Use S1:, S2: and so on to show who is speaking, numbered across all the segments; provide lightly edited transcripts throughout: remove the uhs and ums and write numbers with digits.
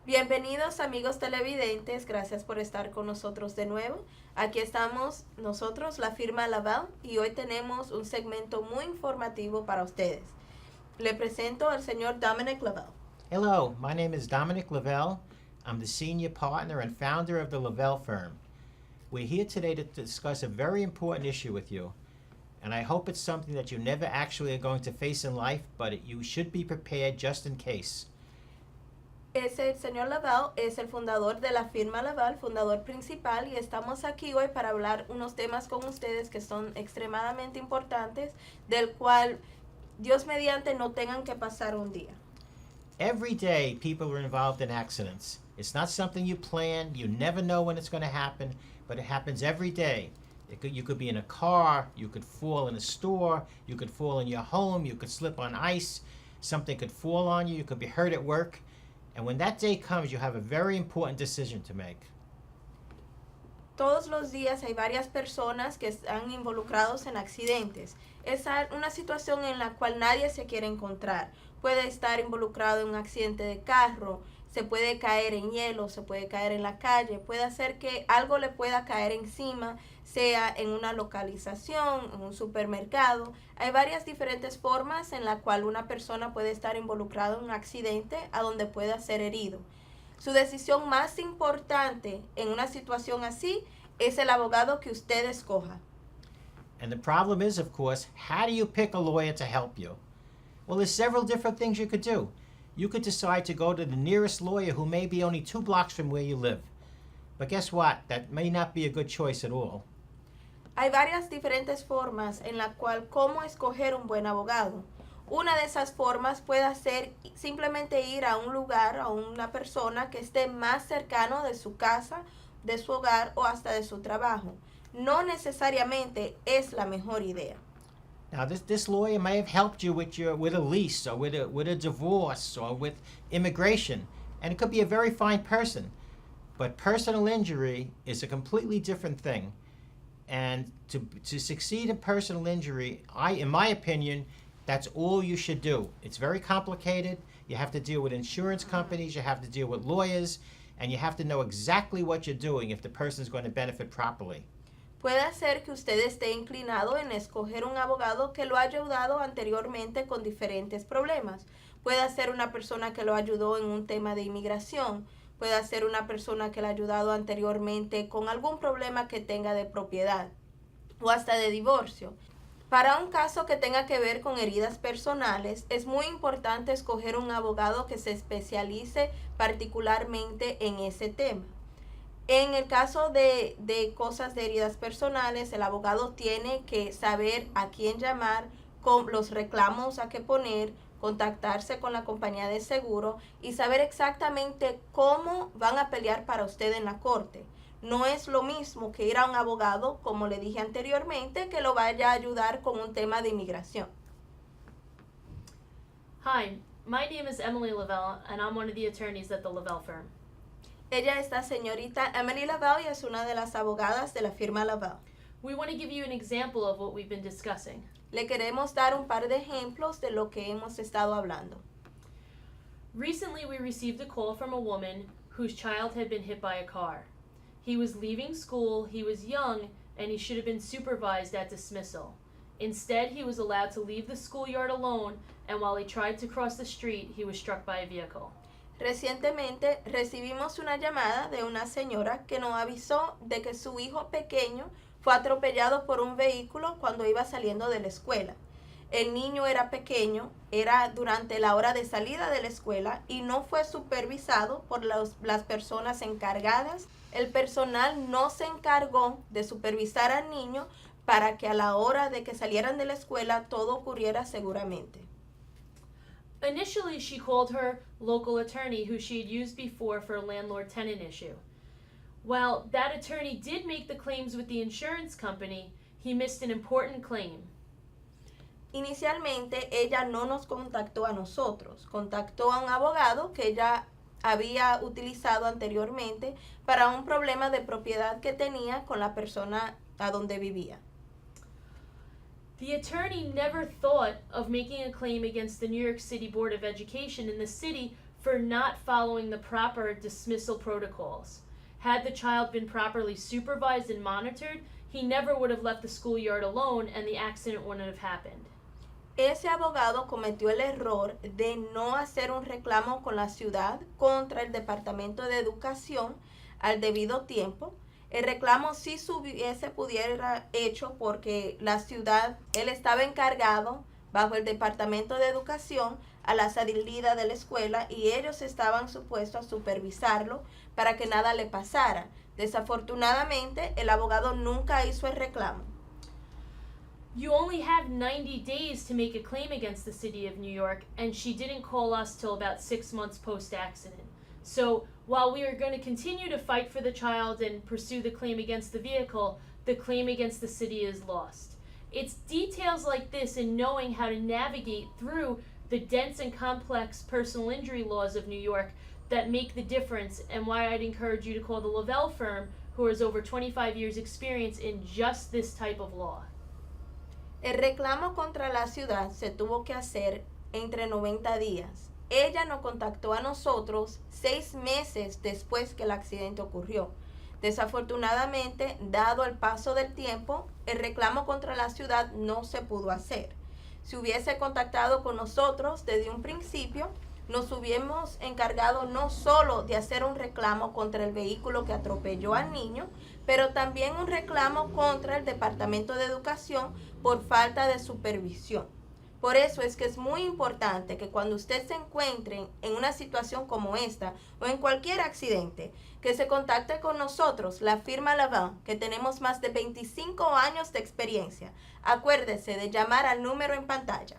S1: Bienvenidos amigos televidentes, gracias por estar con nosotros de nuevo. Aquí estamos nosotros, la firma Lavelle, y hoy tenemos un segmento muy informativo para ustedes. Le presento al señor Dominic Lavelle.
S2: Hello, my name is Dominic Lavelle. I'm the senior partner and founder of the Lavelle firm. We're here today to discuss a very important issue with you, and I hope it's something that you never actually are going to face in life, but you should be prepared just in case.
S1: El señor Lavelle es el fundador de la firma Lavelle, fundador principal, y estamos aquí hoy para hablar unos temas con ustedes que son extremadamente importantes, del cual Dios mediante no tengan que pasar un día.
S2: Every day, people are involved in accidents. It's not something you plan. You never know when it's going to happen, but it happens every day. You could be in a car, you could fall in a store, you could fall in your home, you could slip on ice, something could fall on you, you could be hurt at work. And when that day comes, you have a very important decision to make.
S1: Todos los días hay varias personas que están involucrados en accidentes. Es una situación en la cual nadie se quiere encontrar. Puede estar involucrado en un accidente de carro, se puede caer en hielo, se puede caer en la calle, puede hacer que algo le pueda caer encima, sea en una localización, en un supermercado. Hay varias diferentes formas en la cual una persona puede estar involucrada en un accidente a donde pueda ser herido. Su decisión más importante en una situación así es el abogado que usted escoja.
S2: And the problem is, of course, how do you pick a lawyer to help you? Well, there's several different things you could do. You could decide to go to the nearest lawyer who may be only 2 blocks from where you live. But guess what? That may not be a good choice at all.
S1: Hay varias diferentes formas en la cual cómo escoger un buen abogado. Una de esas formas puede ser simplemente ir a un lugar, a una persona que esté más cercano de su casa, de su hogar o hasta de su trabajo. No necesariamente es la mejor idea.
S2: Now, this lawyer may have helped you with a lease or with a divorce or with immigration, and it could be a very fine person. But personal injury is a completely different thing. And to succeed in personal injury, in my opinion, that's all you should do. It's very complicated. You have to deal with insurance companies, you have to deal with lawyers, and you have to know exactly what you're doing if the person is going to benefit properly.
S1: Puede ser que usted esté inclinado en escoger un abogado que lo haya ayudado anteriormente con diferentes problemas. Puede ser una persona que lo ayudó en un tema de inmigración. Puede ser una persona que lo ha ayudado anteriormente con algún problema que tenga de propiedad o hasta de divorcio. Para un caso que tenga que ver con heridas personales, es muy importante escoger un abogado que se especialice particularmente en ese tema. En el caso de cosas de heridas personales, el abogado tiene que saber a quién llamar, con los reclamos a qué poner, contactarse con la compañía de seguro y saber exactamente cómo van a pelear para usted en la corte. No es lo mismo que ir a un abogado, como le dije anteriormente, que lo vaya a ayudar con un tema de inmigración.
S3: Hi, my name is Emily Lavelle, and I'm one of the attorneys at the Lavelle firm.
S1: Ella es la señorita Emily Lavelle y es una de las abogadas de la firma Lavelle.
S3: We want to give you an example of what we've been discussing.
S1: Le queremos dar un par de ejemplos de lo que hemos estado hablando.
S3: Recently, we received a call from a woman whose child had been hit by a car. He was leaving school, he was young, and he should have been supervised at dismissal. Instead, he was allowed to leave the schoolyard alone, and while he tried to cross the street, he was struck by a vehicle.
S1: Recientemente recibimos una llamada de una señora que nos avisó de que su hijo pequeño fue atropellado por un vehículo cuando iba saliendo de la escuela. El niño era pequeño, era durante la hora de salida de la escuela y no fue supervisado por las personas encargadas. El personal no se encargó de supervisar al niño para que a la hora de que salieran de la escuela todo ocurriera seguramente.
S3: Initially, she called her local attorney who she had used before for a landlord-tenant issue. While that attorney did make the claims with the insurance company, he missed an important claim.
S1: Inicialmente, ella no nos contactó a nosotros, contactó a un abogado que ella había utilizado anteriormente para un problema de propiedad que tenía con la persona a donde vivía.
S3: The attorney never thought of making a claim against the New York City Board of Education in the city for for not following the proper dismissal protocols. Had the child been properly supervised and monitored, he never would have left the schoolyard alone and the accident wouldn't have happened.
S1: Ese abogado cometió el error de no hacer un reclamo con la ciudad contra el Departamento de Educación al debido tiempo. El reclamo sí se hubiese pudiera hecho porque la ciudad, él estaba encargado bajo el Departamento de Educación a la salida de la escuela y ellos estaban supuestos a supervisarlo para que nada le pasara. Desafortunadamente, el abogado nunca hizo el reclamo.
S3: You only have 90 days to make a claim against the city of New York, and she didn't call us till about 6 months post-accident. So while we are going to continue to fight for the child and pursue the claim against the vehicle, the claim against the city is lost. It's details like this and knowing how to navigate through the dense and complex personal injury laws of New York that make the difference, and why I'd encourage you to call the Lavelle firm, who has over 25 years experience in just this type of law.
S1: El reclamo contra la ciudad se tuvo que hacer entre 90 días. Ella nos contactó a nosotros 6 meses después que el accidente ocurrió. Desafortunadamente, dado el paso del tiempo, el reclamo contra la ciudad no se pudo hacer. Si hubiese contactado con nosotros desde un principio, nos hubiéramos encargado no solo de hacer un reclamo contra el vehículo que atropelló al niño, pero también un reclamo contra el Departamento de Educación por falta de supervisión. Por eso es que es muy importante que cuando usted se encuentre en una situación como esta o en cualquier accidente, que se contacte con nosotros, la firma Lavelle, que tenemos más de 25 años de experiencia. Acuérdese de llamar al número en pantalla.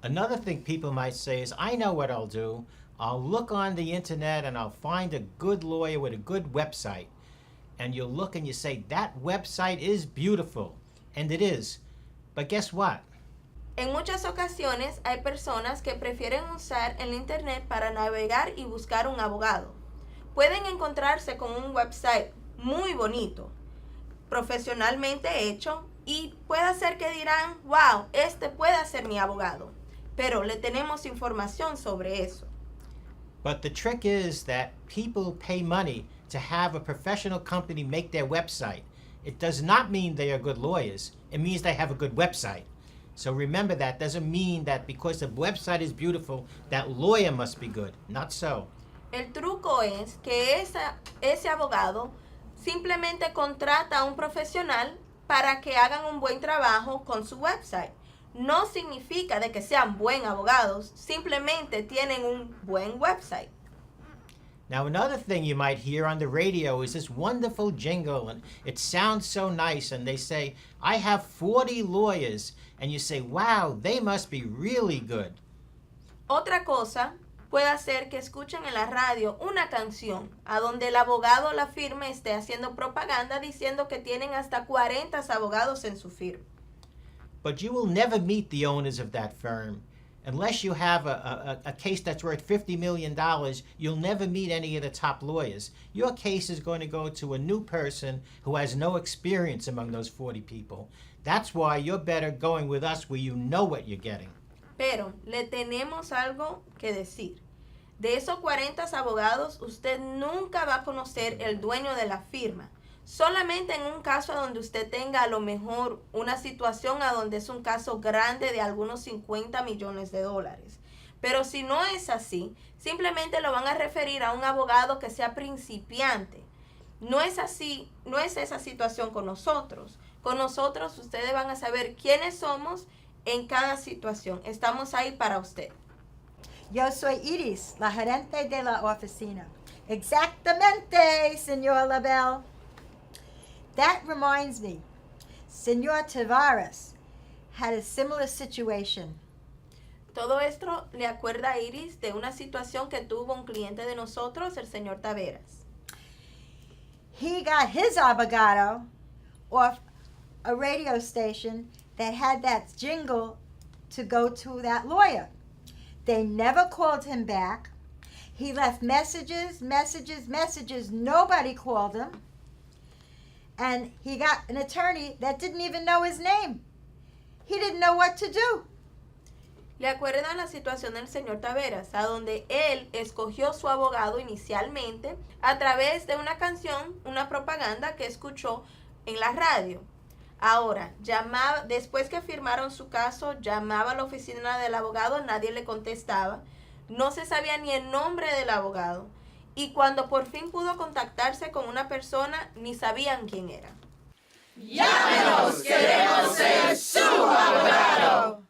S2: Another thing people might say is, I know what I'll do. I'll look on the internet and I'll find a good lawyer with a good website. And you'll look and you say, that website is beautiful. And it is. But guess what?
S1: En muchas ocasiones hay personas que prefieren usar el internet para navegar y buscar un abogado. Pueden encontrarse con un website muy bonito, profesionalmente hecho, y puede ser que dirán, wow, este puede ser mi abogado. Pero le tenemos información sobre eso.
S2: But the trick is that people pay money to have a professional company make their website. It does not mean they are good lawyers. It means they have a good website. So remember, that doesn't mean that because the website is beautiful, that lawyer must be good. Not so.
S1: El truco es que ese abogado simplemente contrata a un profesional para que hagan un buen trabajo con su website. No significa de que sean buen abogados, simplemente tienen un buen website.
S2: Now, another thing you might hear on the radio is this wonderful jingle, and it sounds so nice, and they say, I have 40 lawyers, and you say, wow, they must be really good.
S1: Otra cosa puede ser que escuchen en la radio una canción a donde el abogado o la firma esté haciendo propaganda diciendo que tienen hasta 40 abogados en su firma.
S2: But you will never meet the owners of that firm. Unless you have a case that's worth $50 million, you'll never meet any of the top lawyers. Your case is going to go to a new person who has no experience among those 40 people. That's why you're better going with us where you know what you're getting.
S1: Pero le tenemos algo que decir. De esos 40 abogados, usted nunca va a conocer el dueño de la firma. Solamente en un caso donde usted tenga a lo mejor una situación a donde es un caso grande de algunos 50 millones de dólares. Pero si no es así, simplemente lo van a referir a un abogado que sea principiante. No es así, no es esa situación con nosotros. Con nosotros ustedes van a saber quiénes somos en cada situación. Estamos ahí para usted.
S4: Yo soy Iris, la gerente de la oficina. Exactamente, señor Lavelle. That reminds me, Señor Tavares had a similar situation.
S1: Todo esto le acuerda a Iris de una situación que tuvo un cliente de nosotros, el señor Taveras.
S4: He got his abogado off a radio station that had that jingle to go to that lawyer. They never called him back. He left messages. Nobody called him. And he got an attorney that didn't even know his name. He didn't know what to do.
S1: ¿Le acuerdan la situación del señor Taveras, a donde él escogió su abogado inicialmente a través de una canción, una propaganda que escuchó en la radio? Ahora, llamaba, después que firmaron su caso, llamaba a la oficina del abogado, nadie le contestaba, no se sabía ni el nombre del abogado, y cuando por fin pudo contactarse con una persona, ni sabían quién era.
S5: ¡Llámenos! ¡Queremos ser su abogado!